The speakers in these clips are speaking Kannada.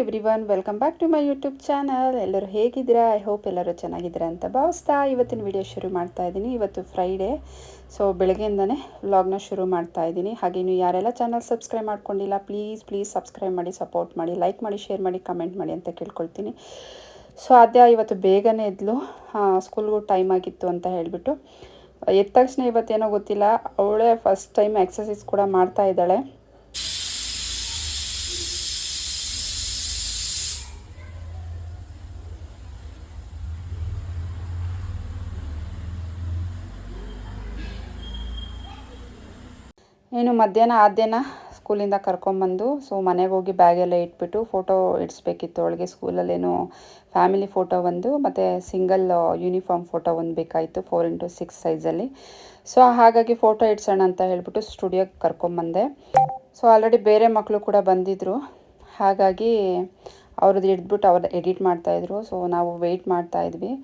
Everyone, welcome back to my YouTube channel. ಎಲ್ಲರೂ ಹೇಗಿದ್ದೀರಾ? ಐ ಹೋಪ್ ಎಲ್ಲರೂ ಚೆನ್ನಾಗಿದ್ದೀರಾ ಅಂತ ಭಾವಿಸ್ತಾ ಇವತ್ತಿನ ವಿಡಿಯೋ ಶುರು ಮಾಡ್ತಾ ಇದ್ದೀನಿ. ಇವತ್ತು ಫ್ರೈಡೇ, ಸೊ ಬೆಳಗ್ಗೆಯಿಂದನೇ ವ್ಲಾಗ್ನ ಶುರು ಮಾಡ್ತಾ ಇದ್ದೀನಿ. ಹಾಗೆ ನೀವು ಯಾರೆಲ್ಲ ಚಾನಲ್ ಸಬ್ಸ್ಕ್ರೈಬ್ ಮಾಡ್ಕೊಂಡಿಲ್ಲ, ಪ್ಲೀಸ್ ಸಬ್ಸ್ಕ್ರೈಬ್ ಮಾಡಿ, ಸಪೋರ್ಟ್ ಮಾಡಿ, ಲೈಕ್ ಮಾಡಿ, ಶೇರ್ ಮಾಡಿ, ಕಮೆಂಟ್ ಮಾಡಿ ಅಂತ ಕೇಳ್ಕೊಳ್ತೀನಿ. ಸೊ ಆದ್ಯ ಇವತ್ತು ಬೇಗನೆ ಎದ್ಲು, ಸ್ಕೂಲ್ಗೂ ಟೈಮ್ ಆಗಿತ್ತು ಅಂತ ಹೇಳಿಬಿಟ್ಟು. ಎದ್ದ ತಕ್ಷಣ ಇವತ್ತೇನೋ ಗೊತ್ತಿಲ್ಲ, ಅವಳೇ ಫಸ್ಟ್ ಟೈಮ್ ಎಕ್ಸಸೈಸ್ ಕೂಡ ಮಾಡ್ತಾ ಇದ್ದಾಳೆ. ಏನು ಮಧ್ಯಾಹ್ನ ಆದ್ಯನ ಸ್ಕೂಲಿಂದ ಕರ್ಕೊಂಬಂದು ಸೊ ಮನೆಗೆ ಹೋಗಿ ಬ್ಯಾಗೆಲ್ಲ ಇಟ್ಬಿಟ್ಟು ಫೋಟೋ ಇಡಿಸ್ಬೇಕಿತ್ತು ಅವಳಿಗೆ. ಸ್ಕೂಲಲ್ಲೇನು ಫ್ಯಾಮಿಲಿ ಫೋಟೋ ಒಂದು ಮತ್ತು ಸಿಂಗಲ್ ಯೂನಿಫಾರ್ಮ್ ಫೋಟೋ ಒಂದು ಬೇಕಾಯಿತು 4x6 ಸೈಜಲ್ಲಿ. ಸೊ ಹಾಗಾಗಿ ಫೋಟೋ ಇಡ್ಸೋಣ ಅಂತ ಹೇಳ್ಬಿಟ್ಟು ಸ್ಟುಡಿಯೋಗೆ ಕರ್ಕೊಂಬಂದೆ. ಸೊ ಆಲ್ರೆಡಿ ಬೇರೆ ಮಕ್ಕಳು ಕೂಡ ಬಂದಿದ್ದರು, ಹಾಗಾಗಿ ಅವ್ರದ್ದು ಹಿಡಿದ್ಬಿಟ್ಟು ಅವ್ರು ಎಡಿಟ್ ಮಾಡ್ತಾಯಿದ್ರು. ಸೊ ನಾವು ವೆಯ್ಟ್ ಮಾಡ್ತಾಯಿದ್ವಿ.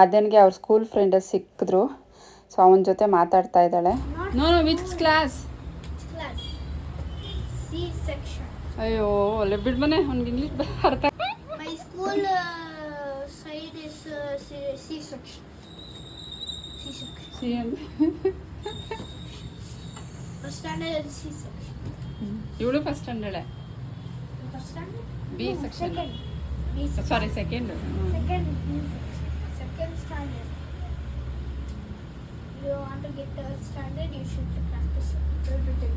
ಆದ್ಯನಿಗೆ ಅವ್ರ ಸ್ಕೂಲ್ ಫ್ರೆಂಡ್ ಸಿಕ್ಕಿದ್ರು, ಸೊ ಅವನ ಜೊತೆ ಮಾತಾಡ್ತಾ ಇದ್ದಾಳೆ. No which class? C-section. ಅಯ್ಯೋ ಒಳ್ಳೆ ಬಿಡ್ ಮನೆ, ಅವ್ನಿಗೆ ಇಂಗ್ಲೀಷ್ ಅರ್ಥ. My school side is C-section. C-section. C ಅಂತ First standard is C-section. ಇವಳು ಫಸ್ಟ್ ಸ್ಟ್ಯಾಂಡರ್ಡೆ. First standard? B section. Second. B section. Sorry second. Second B section. Second standard. You want to get third standard, you should practice it.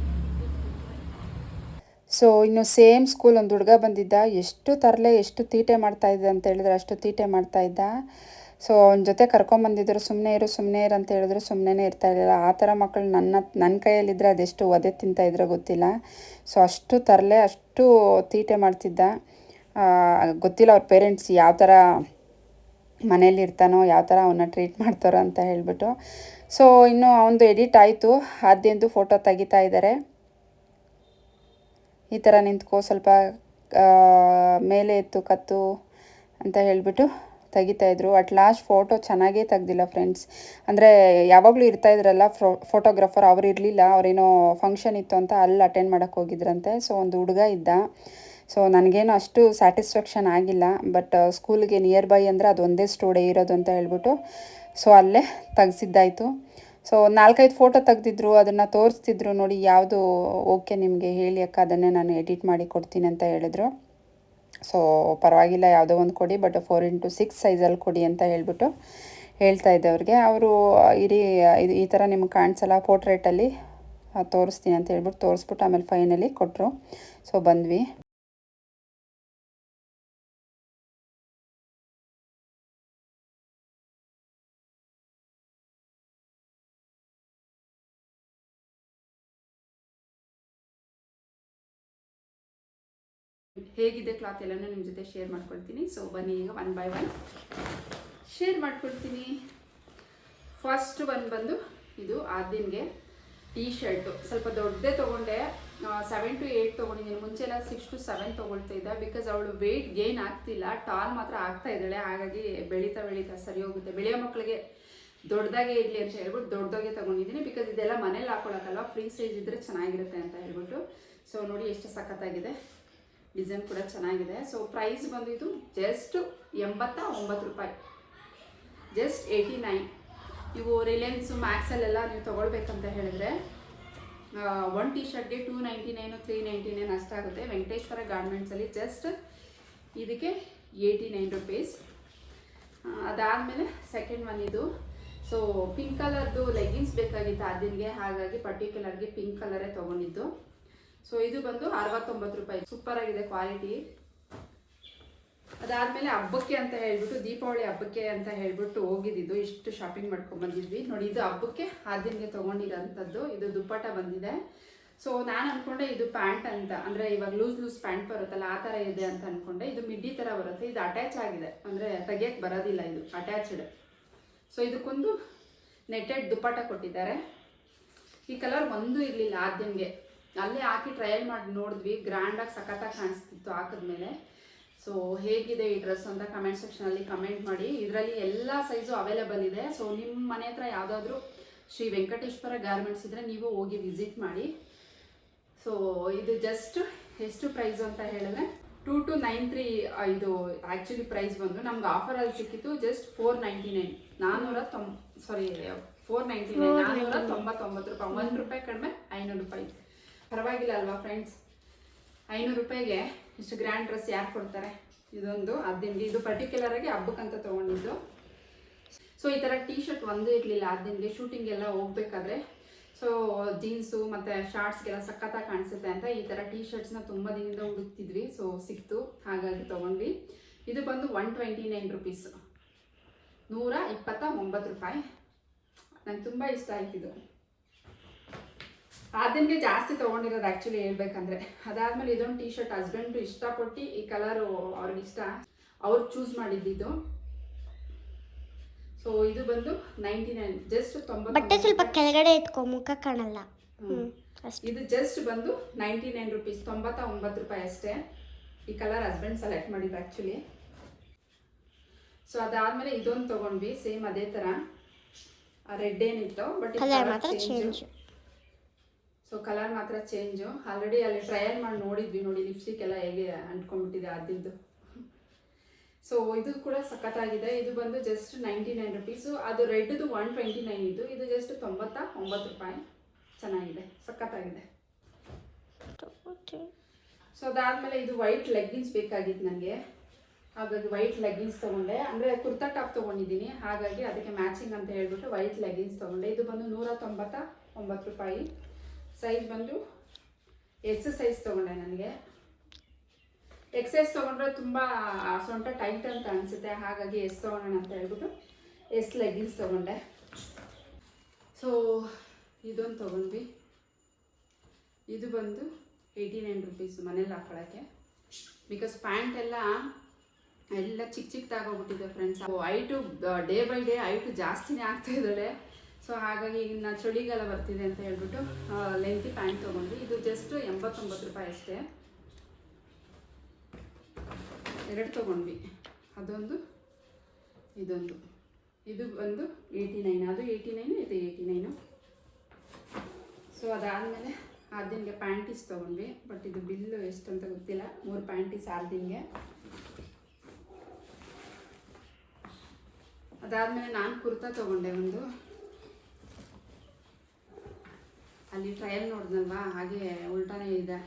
So ಇನ್ನು ಸೇಮ್ ಸ್ಕೂಲ್ ಒಂದು ಹುಡುಗ ಬಂದಿದ್ದ. ಎಷ್ಟು ತರಲೆ, ಎಷ್ಟು ತೀಟೆ ಮಾಡ್ತಾಯಿದ್ದ ಅಂತ ಹೇಳಿದ್ರೆ ಅಷ್ಟು ತೀಟೆ ಮಾಡ್ತಾಯಿದ್ದ. ಸೊ ಅವನ ಜೊತೆ ಕರ್ಕೊಂಬಂದಿದ್ರು. ಸುಮ್ಮನೆ ಇರು ಅಂತ ಹೇಳಿದ್ರು, ಸುಮ್ಮನೆ ಇರ್ತಾ ಇರಲಿಲ್ಲ. ಆ ಥರ ಮಕ್ಕಳು ನನ್ನ ಕೈಯಲ್ಲಿದ್ದರೆ ಅದೆಷ್ಟು ಒದೆ ತಿಂತಾಯಿದ್ರೋ ಗೊತ್ತಿಲ್ಲ. ಸೊ ಅಷ್ಟು ತರಲೆ, ಅಷ್ಟು ತೀಟೆ ಮಾಡ್ತಿದ್ದ. ಗೊತ್ತಿಲ್ಲ ಅವ್ರ ಪೇರೆಂಟ್ಸ್ ಯಾವ ಥರ ಮನೇಲಿ ಇರ್ತಾನೋ, ಯಾವ ಥರ ಅವನ್ನ ಟ್ರೀಟ್ ಮಾಡ್ತಾರೋ ಅಂತ ಹೇಳಿಬಿಟ್ಟು. ಸೊ ಇನ್ನು ಅವನದು ಎಡಿಟ್ ಆಯಿತು, ಆದ್ಯಂದು ಫೋಟೋ ತೆಗಿತಾ ಇದ್ದಾರೆ. ಈ ಥರ ನಿಂತ್ಕೋ, ಸ್ವಲ್ಪ ಮೇಲೆ ಎತ್ತು ಕತ್ತು ಅಂತ ಹೇಳಿಬಿಟ್ಟು ತೆಗಿತಾಯಿದ್ರು. ಅಟ್ ಲಾಸ್ಟ್ ಫೋಟೋ ಚೆನ್ನಾಗೇ ತೆಗ್ದಿಲ್ಲ ಫ್ರೆಂಡ್ಸ್. ಅಂದರೆ ಯಾವಾಗಲೂ ಇರ್ತಾಯಿದ್ರಲ್ಲ ಫೋಟೋಗ್ರಾಫರ್, ಅವ್ರು ಇರಲಿಲ್ಲ. ಅವರೇನೋ ಫಂಕ್ಷನ್ ಇತ್ತು ಅಂತ ಅಲ್ಲಿ ಅಟೆಂಡ್ ಮಾಡೋಕ್ಕೆ ಹೋಗಿದ್ರಂತೆ. ಸೊ ಒಂದು ಹುಡುಗ ಇದ್ದ. ಸೊ ನನಗೇನು ಅಷ್ಟು ಸ್ಯಾಟಿಸ್ಫ್ಯಾಕ್ಷನ್ ಆಗಿಲ್ಲ, ಬಟ್ ಸ್ಕೂಲಿಗೆ ನಿಯರ್ ಬೈ ಅಂದರೆ ಅದು ಒಂದೇ ಸ್ಟುಡಿಯೋ ಇರೋದು ಅಂತ ಹೇಳ್ಬಿಟ್ಟು ಸೊ ಅಲ್ಲೇ ತೆಗ್ಸಿದ್ದಾಯಿತು. ಸೊ 4-5 ಫೋಟೋ ತೆಗ್ದಿದ್ರು, ಅದನ್ನು ತೋರಿಸ್ತಿದ್ರು. ನೋಡಿ ಯಾವುದು ಓಕೆ ನಿಮಗೆ ಹೇಳಿ ಅಕ್ಕ, ಅದನ್ನೇ ನಾನು ಎಡಿಟ್ ಮಾಡಿ ಕೊಡ್ತೀನಿ ಅಂತ ಹೇಳಿದ್ರು. ಸೊ ಪರವಾಗಿಲ್ಲ, ಯಾವುದೋ ಒಂದು ಕೊಡಿ, ಬಟ್ 4x6 ಸೈಜಲ್ಲಿ ಕೊಡಿ ಅಂತ ಹೇಳ್ಬಿಟ್ಟು ಹೇಳ್ತಾ ಇದ್ದೆ ಅವ್ರಿಗೆ. ಅವರು ಈ ಥರ ನಿಮ್ಗೆ ಕಾಣಿಸಲ್ಲ ಪೋರ್ಟ್ರೇಟಲ್ಲಿ ತೋರಿಸ್ತೀನಿ ಅಂತ ಹೇಳ್ಬಿಟ್ಟು ತೋರಿಸ್ಬಿಟ್ಟು ಆಮೇಲೆ ಫೈನಲಿ ಕೊಟ್ಟರು. ಸೊ ಬಂದ್ವಿ. ಹೇಗಿದೆ ಕ್ಲಾತ್ ಎಲ್ಲನೂ ನಿಮ್ಮ ಜೊತೆ ಶೇರ್ ಮಾಡ್ಕೊಳ್ತೀನಿ. ಸೊ ಬನ್ನಿ ಈಗ 1 by 1 ಶೇರ್ ಮಾಡ್ಕೊಳ್ತೀನಿ. ಫಸ್ಟ್ ಒಂದು ಬಂದು ಇದು ಆದ್ಯನ್ಗೆ ಟೀ ಶರ್ಟು. ಸ್ವಲ್ಪ ದೊಡ್ಡದೇ ತೊಗೊಂಡೆ, 7 to 8 ತೊಗೊಂಡಿದ್ದೀನಿ. ಮುಂಚೆಲ್ಲ 6 to 7 ತೊಗೊಳ್ತಾ ಇದ್ದೆ, ಬಿಕಾಸ್ ಅವಳು ವೆಯ್ಟ್ ಗೇನ್ ಆಗ್ತಿಲ್ಲ, ಟಾಲ್ ಮಾತ್ರ ಆಗ್ತಾ ಇದ್ದಾಳೆ. ಹಾಗಾಗಿ ಬೆಳೀತಾ ಸರಿ ಹೋಗುತ್ತೆ. ಬೆಳೆಯೋ ಮಕ್ಕಳಿಗೆ ದೊಡ್ಡದಾಗೆ ಇರಲಿ ಅಂತ ಹೇಳ್ಬಿಟ್ಟು ದೊಡ್ಡದಾಗೆ ತೊಗೊಂಡಿದ್ದೀನಿ. ಬಿಕಾಸ್ ಇದೆಲ್ಲ ಮನೇಲಿ ಹಾಕೊಳ್ಳೋಕ್ಕಲ್ಲ, ಫ್ರೀ ಸೈಜ್ ಇದ್ದರೆ ಚೆನ್ನಾಗಿರುತ್ತೆ ಅಂತ ಹೇಳ್ಬಿಟ್ಟು. ಸೊ ನೋಡಿ ಎಷ್ಟು ಸಖತ್ತಾಗಿದೆ, ಡಿಸೈನ್ ಕೂಡ ಚೆನ್ನಾಗಿದೆ. ಸೊ ಪ್ರೈಸ್ ಬಂದು ಇದು ಜಸ್ಟ್ 89 ರೂಪಾಯಿ, ಜಸ್ಟ್ 89. ನೀವು ರಿಲಯನ್ಸು ಮ್ಯಾಕ್ಸಲ್ಲೆಲ್ಲ ನೀವು ತೊಗೊಳ್ಬೇಕಂತ ಹೇಳಿದ್ರೆ ಒಂದು ಟೀ ಶರ್ಟ್ಗೆ 299 399 ಅಷ್ಟಾಗುತ್ತೆ. ವೆಂಕಟೇಶ್ವರ ಗಾರ್ಮೆಂಟ್ಸಲ್ಲಿ ಜಸ್ಟ್ ಇದಕ್ಕೆ 89 ರುಪೀಸ್. ಅದಾದಮೇಲೆ ಸೆಕೆಂಡ್ ಒನ್ ಇದು. ಸೊ ಪಿಂಕ್ ಕಲರ್ದು ಲೆಗ್ಗಿನ್ಸ್ ಬೇಕಾಗಿತ್ತು ಆದ್ಯನ್ಗೆ, ಹಾಗಾಗಿ ಪರ್ಟಿಕ್ಯುಲರ್ಗೆ ಪಿಂಕ್ ಕಲರೇ ತೊಗೊಂಡಿದ್ದು. ಸೊ ಇದು ಬಂದು 69 ರೂಪಾಯಿ. ಸೂಪರ್ ಆಗಿದೆ ಕ್ವಾಲಿಟಿ. ಅದಾದಮೇಲೆ ಹಬ್ಬಕ್ಕೆ ಅಂತ ಹೇಳ್ಬಿಟ್ಟು, ದೀಪಾವಳಿ ಹಬ್ಬಕ್ಕೆ ಅಂತ ಹೇಳ್ಬಿಟ್ಟು ಹೋಗಿದ್ದು, ಇಷ್ಟು ಶಾಪಿಂಗ್ ಮಾಡ್ಕೊಂಡು ಬಂದಿದ್ವಿ. ನೋಡಿ ಇದು ಹಬ್ಬಕ್ಕೆ ಆದ್ಯನ್ಗೆ ತೊಗೊಂಡಿರೋಂಥದ್ದು. ಇದು ದುಪ್ಪಟ್ಟ ಬಂದಿದೆ. ಸೊ ನಾನು ಅಂದ್ಕೊಂಡೆ ಇದು ಪ್ಯಾಂಟ್ ಅಂತ, ಅಂದರೆ ಇವಾಗ ಲೂಸ್ ಪ್ಯಾಂಟ್ ಬರುತ್ತಲ್ಲ ಆ ಥರ ಇದೆ ಅಂತ ಅಂದ್ಕೊಂಡೆ. ಇದು ಮಿಡ್ಡಿ ಥರ ಬರುತ್ತೆ. ಇದು ಅಟ್ಯಾಚ್ ಆಗಿದೆ, ಅಂದರೆ ತೆಗಿಯೋಕ್ಕೆ ಬರೋದಿಲ್ಲ, ಇದು ಅಟ್ಯಾಚ್ಡ್. ಸೊ ಇದಕ್ಕೊಂದು ನೆಟ್ಟೆಡ್ ದುಪ್ಪಟ್ಟ ಕೊಟ್ಟಿದ್ದಾರೆ. ಈ ಕಲರ್ ಒಂದೂ ಇರಲಿಲ್ಲ ಆದ್ಯನ್ಗೆ, ಅಲ್ಲೇ ಹಾಕಿ ಟ್ರಯಲ್ ಮಾಡಿ ನೋಡಿದ್ವಿ. ಗ್ರ್ಯಾಂಡಾಗಿ ಸಖತ್ತಾಗಿ ಕಾಣಿಸ್ತಿತ್ತು ಹಾಕಿದ್ಮೇಲೆ. ಸೊ ಹೇಗಿದೆ ಈ ಡ್ರೆಸ್ ಅಂತ ಕಮೆಂಟ್ ಸೆಕ್ಷನಲ್ಲಿ ಕಮೆಂಟ್ ಮಾಡಿ. ಇದರಲ್ಲಿ ಎಲ್ಲ ಸೈಜು ಅವೈಲೇಬಲ್ ಇದೆ. ಸೊ ನಿಮ್ಮ ಮನೆ ಹತ್ರ ಯಾವುದಾದ್ರೂ ಶ್ರೀ ವೆಂಕಟೇಶ್ವರ ಗಾರ್ಮೆಂಟ್ಸ್ ಇದ್ದರೆ ನೀವು ಹೋಗಿ ವಿಸಿಟ್ ಮಾಡಿ. ಸೊ ಇದು ಜಸ್ಟ್ ಎಷ್ಟು ಪ್ರೈಸು ಅಂತ ಹೇಳಿದ್ರೆ 2293 ಇದು ಆ್ಯಕ್ಚುಲಿ ಪ್ರೈಸ್ ಬಂದು ನಮ್ಗೆ ಆಫರಲ್ಲಿ ಸಿಕ್ಕಿತ್ತು ಜಸ್ಟ್ 499 499 ರೂಪಾಯಿ, 1 ರೂಪಾಯಿ ಕಡಿಮೆ 500 ರೂಪಾಯಿ. ಪರವಾಗಿಲ್ಲ ಅಲ್ವಾ ಫ್ರೆಂಡ್ಸ್? 500 ರೂಪಾಯಿಗೆ ಇಷ್ಟು ಗ್ರ್ಯಾಂಡ್ ಡ್ರೆಸ್ ಯಾರು ಕೊಡ್ತಾರೆ? ಇದೊಂದು ಅದ್ದಿನ್ಗೆ, ಇದು ಪರ್ಟಿಕ್ಯುಲರ್ ಆಗಿ ಹಬ್ಬಕ್ಕಂತ ತೊಗೊಂಡಿದ್ದು. ಸೊ ಈ ಥರ ಟೀ ಶರ್ಟ್ ಒಂದೇ ಇರಲಿಲ್ಲ ಅದ್ದಿನ್ಗೆ, ಶೂಟಿಂಗ್ ಎಲ್ಲ ಹೋಗ್ಬೇಕಾದ್ರೆ ಸೊ ಜೀನ್ಸು ಮತ್ತು ಶಾರ್ಟ್ಸ್ಗೆಲ್ಲ ಸಖತ್ತಾಗಿ ಕಾಣಿಸುತ್ತೆ ಅಂತ ಈ ಥರ ಟೀ ಶರ್ಟ್ಸ್ನ ತುಂಬ ದಿನದಿಂದ ಹುಡುಕ್ತಿದ್ವಿ. ಸೊ ಸಿಕ್ತು, ಹಾಗಾಗಿ ತೊಗೊಂಡ್ವಿ. ಇದು ಬಂದು 129 ರುಪೀಸ್, 129 ರೂಪಾಯಿ. ನಂಗೆ ತುಂಬ ಇಷ್ಟ ಆಯ್ತಿದ್ದು. ಅದನ್ಗೆ ಜಾಸ್ತಿ ತೊಗೊಂಡಿರೋದು ಆ್ಯಕ್ಚುಲಿ ಹೇಳ್ಬೇಕಂದ್ರೆ. ಅದಾದಮೇಲೆ ಇದೊಂದು ಟೀ ಶರ್ಟ್ ಹಸ್ಬೆಂಡು ಇಷ್ಟಪಟ್ಟು, ಈ ಕಲರು ಅವ್ರಿಗೆ ಇಷ್ಟ, ಅವ್ರು ಚೂಸ್ ಮಾಡಿದ್ದಿದ್ದು. ಸೊ ಇದು ಬಂದು 99, ಜಸ್ಟ್ 90. ಬಟ್ಟೆ ಸ್ವಲ್ಪ ಕೆಳಗಡೆ ಎತ್ಕೊ, ಮುಖ ಕಾಣಲ್ಲ. ಇದು ಜಸ್ಟ್ ಬಂದು 99 ರುಪೀಸ್, 99 ರೂಪಾಯಿ ಅಷ್ಟೇ. ಈ ಕಲರ್ ಹಸ್ಬೆಂಡ್ ಸೆಲೆಕ್ಟ್ ಮಾಡಿದ್ದು ಆ್ಯಕ್ಚುಲಿ. ಸೊ ಅದಾದಮೇಲೆ ಇದೊಂದು ತೊಗೊಂಡ್ವಿ, ಸೇಮ್ ಅದೇ ಥರ ರೆಡ್ ಏನಿತ್ತು, ಬಟ್ ಚೇಂಜ್. ಸೊ ಕಲರ್ ಮಾತ್ರ ಚೇಂಜು. ಆಲ್ರೆಡಿ ಅಲ್ಲಿ ಟ್ರಯಲ್ ಮಾಡಿ ನೋಡಿದ್ವಿ, ನೋಡಿ ಲಿಪ್ಸ್ಟಿಕ್ ಎಲ್ಲ ಹೇಗೆ ಅಂಟ್ಕೊಂಡ್ಬಿಟ್ಟಿದೆ ಅದಿದ್ದು. ಸೊ ಇದು ಕೂಡ ಸಖತ್ತಾಗಿದೆ. ಇದು ಬಂದು ಜಸ್ಟ್ 99 ರುಪೀಸು. ಅದು ರೆಡ್ದು 129 ಇದ್ದು, ಇದು ಜಸ್ಟ್ 99 ರೂಪಾಯಿ. ಚೆನ್ನಾಗಿದೆ, ಸಖತ್ತಾಗಿದೆ. ಸೊ ಅದಾದಮೇಲೆ ಇದು ವೈಟ್ ಲೆಗ್ಗಿನ್ಸ್ ಬೇಕಾಗಿತ್ತು ನನಗೆ, ಹಾಗಾಗಿ ವೈಟ್ ಲೆಗ್ಗಿನ್ಸ್ ತೊಗೊಂಡೆ. ಅಂದರೆ ಕುರ್ತಾ ಟಾಪ್ ತೊಗೊಂಡಿದ್ದೀನಿ, ಹಾಗಾಗಿ ಅದಕ್ಕೆ ಮ್ಯಾಚಿಂಗ್ ಅಂತ ಹೇಳ್ಬಿಟ್ಟು ವೈಟ್ ಲೆಗ್ಗಿನ್ಸ್ ತೊಗೊಂಡೆ. ಇದು ಬಂದು 199 ರೂಪಾಯಿ. ಸೈಜ್ ಬಂದು ಎಸ್ ಸೈಜ್ ತೊಗೊಂಡೆ. ನನಗೆ ಎಕ್ಸೈಸ್ ತೊಗೊಂಡ್ರೆ ತುಂಬ ಸೊಂಟ ಟೈಟ್ ಅಂತ ಅನಿಸುತ್ತೆ, ಹಾಗಾಗಿ ಎಸ್ ತೊಗೊಳ್ಳೋಣ ಅಂತ ಹೇಳ್ಬಿಟ್ಟು ಎಸ್ ಲೆಗ್ಗಿನ್ಸ್ ತೊಗೊಂಡೆ. ಸೊ ಇದೊಂದು ತೊಗೊಂಡ್ವಿ. ಇದು ಬಂದು 89 ರುಪೀಸು ಮನೇಲಿ ಹಾಕೊಳ್ಳೋಕ್ಕೆ. ಬಿಕಾಸ್ ಪ್ಯಾಂಟ್ ಎಲ್ಲ ಚಿಕ್ಕ ಚಿಕ್ಕದಾಗೋಗ್ಬಿಟ್ಟಿದೆ friends. Height day by day height ಜಾಸ್ತಿನೇ ಆಗ್ತಾ ಇದ್ದಾಳೆ. ಸೊ ಹಾಗಾಗಿ ಇನ್ನು ಚಳಿಗಾಲ ಬರ್ತಿದೆ ಅಂತ ಹೇಳ್ಬಿಟ್ಟು ಲೆಂತಿ ಪ್ಯಾಂಟ್ ತೊಗೊಂಡ್ವಿ. ಇದು ಜಸ್ಟ್ 89 ರೂಪಾಯಿ ಅಷ್ಟೇ. ಎರಡು ತೊಗೊಂಡ್ವಿ, ಅದೊಂದು ಇದೊಂದು. ಇದು ಬಂದು 89, ಅದು 89, ಇದು 89. ಸೊ ಅದಾದಮೇಲೆ ಆರ್ದಿನ್ಗೆ ಪ್ಯಾಂಟೀಸ್ ತೊಗೊಂಡ್ವಿ, ಬಟ್ ಇದು ಬಿಲ್ಲು ಎಷ್ಟು ಅಂತ ಗೊತ್ತಿಲ್ಲ. 3 ಪ್ಯಾಂಟೀಸ್ ಆರ್ದಿನ್ಗೆ. ಅದಾದಮೇಲೆ ನಾನು ಕುರ್ತಾ ತೊಗೊಂಡೆ ಒಂದು. ಅಲ್ಲಿ ಟ್ರಯಲ್ ನೋಡಿದ್ನಲ್ವಾ, ಹಾಗೆ ಉಲ್ಟಾನೇ ಇದೆ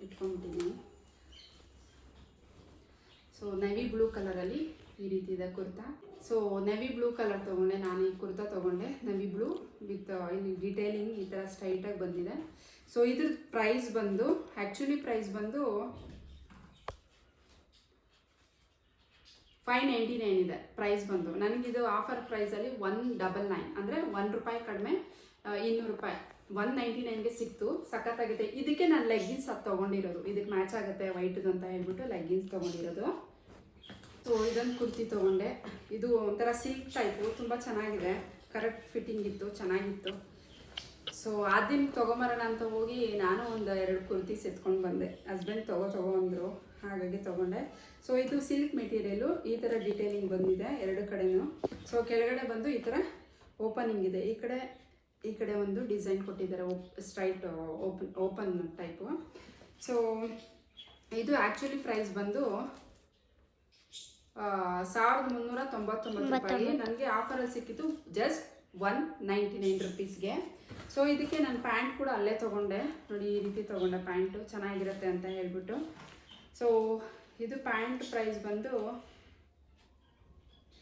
ಇಟ್ಕೊಂಡ್ಬಿಟ್ಟಿದ್ದೀನಿ. ಸೊ ನೆವಿ ಬ್ಲೂ ಕಲರಲ್ಲಿ ಈ ರೀತಿ ಇದೆ kurta. So navy blue colour ತೊಗೊಂಡೆ ನಾನು. ಈ ಕುರ್ತಾ ತೊಗೊಂಡೆ ನೆವಿ ಬ್ಲೂ ವಿತ್ ಇಲ್ಲಿ ಡಿಟೇಲಿಂಗ್ ಈ ಥರ ಸ್ಟ್ರೈಟಾಗಿ ಬಂದಿದೆ. ಸೊ ಇದ್ರ ಪ್ರೈಸ್ ಬಂದು ಆ್ಯಕ್ಚುಲಿ ಪ್ರೈಸ್ ಬಂದು 599 ಇದೆ ಪ್ರೈಸ್ ಬಂದು. ನನಗಿದು ಆಫರ್ ಪ್ರೈಸಲ್ಲಿ 199, ಅಂದರೆ 1 ರೂಪಾಯಿ ಕಡಿಮೆ 200 ರೂಪಾಯಿ 199ಗೆ ಸಿಕ್ತು. ಸಖತ್ತಾಗಿದೆ. ಇದಕ್ಕೆ ನಾನು ಲೆಗ್ಗಿನ್ಸ್ ಅದು ತೊಗೊಂಡಿರೋದು, ಇದಕ್ಕೆ ಮ್ಯಾಚ್ ಆಗುತ್ತೆ ವೈಟ್ದು ಅಂತ ಹೇಳ್ಬಿಟ್ಟು ಲೆಗ್ಗಿನ್ಸ್ ತೊಗೊಂಡಿರೋದು. ಸೊ ಇದೊಂದು ಕುರ್ತಿ ತೊಗೊಂಡೆ. ಇದು ಒಂಥರ ಸಿಲ್ಕ್ ಟೈಪು, ತುಂಬ ಚೆನ್ನಾಗಿದೆ, ಕರೆಕ್ಟ್ ಫಿಟ್ಟಿಂಗ್ ಇತ್ತು, ಚೆನ್ನಾಗಿತ್ತು. ಸೊ ಅದನ್ನ ತೊಗೊಂಬರೋಣ ಅಂತ ಹೋಗಿ ನಾನು ಒಂದು 2 ಕುರ್ತೀಸ್ ಎತ್ಕೊಂಡು ಬಂದೆ. ಹಸ್ಬೆಂಡ್ ತೊಗೊಂಡ್ರು, ಹಾಗಾಗಿ ತೊಗೊಂಡೆ. ಸೊ ಇದು ಸಿಲ್ಕ್ ಮೆಟೀರಿಯಲು, ಈ ಥರ ಡಿಟೇಲಿಂಗ್ ಬಂದಿದೆ 2 ಕಡೆನೂ. ಸೊ ಕೆಳಗಡೆ ಬಂದು ಈ ಥರ ಓಪನಿಂಗ್ ಇದೆ, ಈ ಕಡೆ ಒಂದು ಡಿಸೈನ್ ಕೊಟ್ಟಿದ್ದಾರೆ, ಸ್ಟ್ರೈಟ್ ಓಪನ್ ಟೈಪು. ಸೊ ಇದು ಆ್ಯಕ್ಚುಲಿ ಪ್ರೈಸ್ ಬಂದು 1399 ರೂಪಾಯಿ. ನನಗೆ ಆಫರಲ್ಲಿ ಸಿಕ್ಕಿತ್ತು ಜಸ್ಟ್ 199 ರುಪೀಸ್ಗೆ. ಸೊ ಇದಕ್ಕೆ ನಾನು ಪ್ಯಾಂಟ್ ಕೂಡ ಅಲ್ಲೇ ತೊಗೊಂಡೆ, ನೋಡಿ ಈ ರೀತಿ ತೊಗೊಂಡೆ. ಪ್ಯಾಂಟು ಚೆನ್ನಾಗಿರುತ್ತೆ ಅಂತ ಹೇಳ್ಬಿಟ್ಟು. ಸೊ ಇದು ಪ್ಯಾಂಟ್ ಪ್ರೈಸ್ ಬಂದು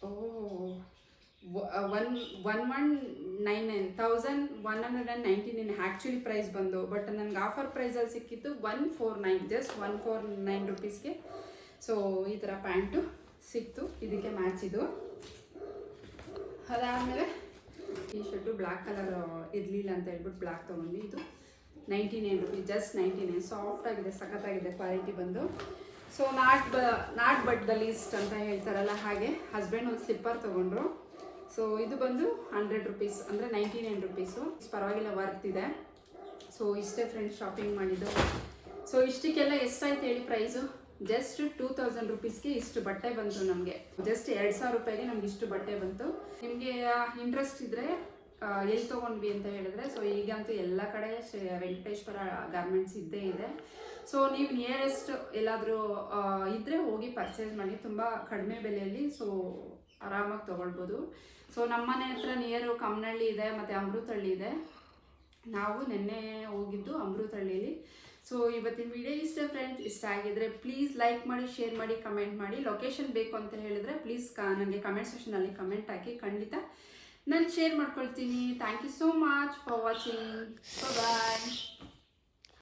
1199 ಆ್ಯಕ್ಚುಲಿ ಪ್ರೈಸ್ ಬಂದು. ಬಟ್ ನನಗೆ ಆಫರ್ ಪ್ರೈಸಲ್ಲಿ ಸಿಕ್ಕಿತ್ತು 149, ಜಸ್ಟ್ 149 ರುಪೀಸ್ಗೆ. ಸೊ ಈ ಥರ ಪ್ಯಾಂಟು ಸಿಕ್ತು, ಇದಕ್ಕೆ ಮ್ಯಾಚ್ ಇದು. ಅದಾದಮೇಲೆ ಟೀ ಶರ್ಟು ಬ್ಲ್ಯಾಕ್ ಕಲರ್ ಇರಲಿಲ್ಲ ಅಂತ ಹೇಳ್ಬಿಟ್ಟು ಬ್ಲ್ಯಾಕ್ ತೊಗೊಂಡು. ಇದು 99 ರುಪೀಸ್, ಜಸ್ಟ್ 99. ಸಾಫ್ಟಾಗಿದೆ, ಸಖತ್ತಾಗಿದೆ ಕ್ವಾಲಿಟಿ ಬಂದು. So not but the least ಅಂತ ಹೇಳ್ತಾರಲ್ಲ ಹಾಗೆ ಹಸ್ಬೆಂಡ್ ಒಂದು ಸ್ಲಿಪ್ಪರ್ ತೊಗೊಂಡ್ರು. ಸೊ ಇದು ಬಂದು 100 ರುಪೀಸ್, ಅಂದರೆ 99 ರುಪೀಸು. ಪರವಾಗಿಲ್ಲ, ವರ್ತ್ ಇದೆ. ಸೊ ಇಷ್ಟೇ ಫ್ರೆಂಡ್ಸ್ ಶಾಪಿಂಗ್ ಮಾಡಿದ್ದು. ಸೊ ಇಷ್ಟಕ್ಕೆಲ್ಲ ಎಷ್ಟಾಯ್ತು ಹೇಳಿ ಪ್ರೈಸು? ಜಸ್ಟ್ 2000 ರುಪೀಸ್ಗೆ ಇಷ್ಟು ಬಟ್ಟೆ ಬಂತು ನಮಗೆ. ಜಸ್ಟ್ 2000 ರೂಪಾಯಿಗೆ ನಮ್ಗೆ ಇಷ್ಟು ಬಟ್ಟೆ ಬಂತು. ನಿಮಗೆ ಇಂಟ್ರೆಸ್ಟ್ ಇದ್ದರೆ ಎಲ್ಲಿ ತೊಗೊಂಡ್ವಿ ಅಂತ ಹೇಳಿದ್ರೆ, ಸೊ ಈಗಂತೂ ಎಲ್ಲ ಕಡೆ ವೆಂಕಟೇಶ್ವರ ಗಾರ್ಮೆಂಟ್ಸ್ ಇದ್ದೇ ಇದೆ. ಸೊ ನೀವು ನಿಯರೆಸ್ಟ್ ಎಲ್ಲಾದರೂ ಇದ್ದರೆ ಹೋಗಿ ಪರ್ಚೇಸ್ ಮಾಡಿ, ತುಂಬ ಕಡಿಮೆ ಬೆಲೆಯಲ್ಲಿ ಸೊ ಆರಾಮಾಗಿ ತೊಗೊಳ್ಬೋದು. ಸೊ ನಮ್ಮನೆ ಹತ್ರ ನಿಯರು ಕಮ್ಮನಹಳ್ಳಿ ಇದೆ ಮತ್ತು ಅಮೃತಹಳ್ಳಿ ಇದೆ. ನಾವು ನಿನ್ನೆ ಹೋಗಿದ್ದು ಅಮೃತಹಳ್ಳಿಲಿ. ಸೊ ಇವತ್ತಿನ ವಿಡಿಯೋ ಇಷ್ಟ ಫ್ರೆಂಡ್ಸ್. ಇಷ್ಟ ಆಗಿದ್ರೆ ಪ್ಲೀಸ್ ಲೈಕ್ ಮಾಡಿ, ಶೇರ್ ಮಾಡಿ, ಕಮೆಂಟ್ ಮಾಡಿ. ಲೊಕೇಶನ್ ಬೇಕು ಅಂತ ಹೇಳಿದ್ರೆ ಪ್ಲೀಸ್ ನನಗೆ ಕಮೆಂಟ್ ಸೆಕ್ಷನಲ್ಲಿ ಕಮೆಂಟ್ ಹಾಕಿ, ಖಂಡಿತ ನಾನು ಶೇರ್ ಮಾಡ್ಕೊಳ್ತೀನಿ. Thank you so much for watching. Bye.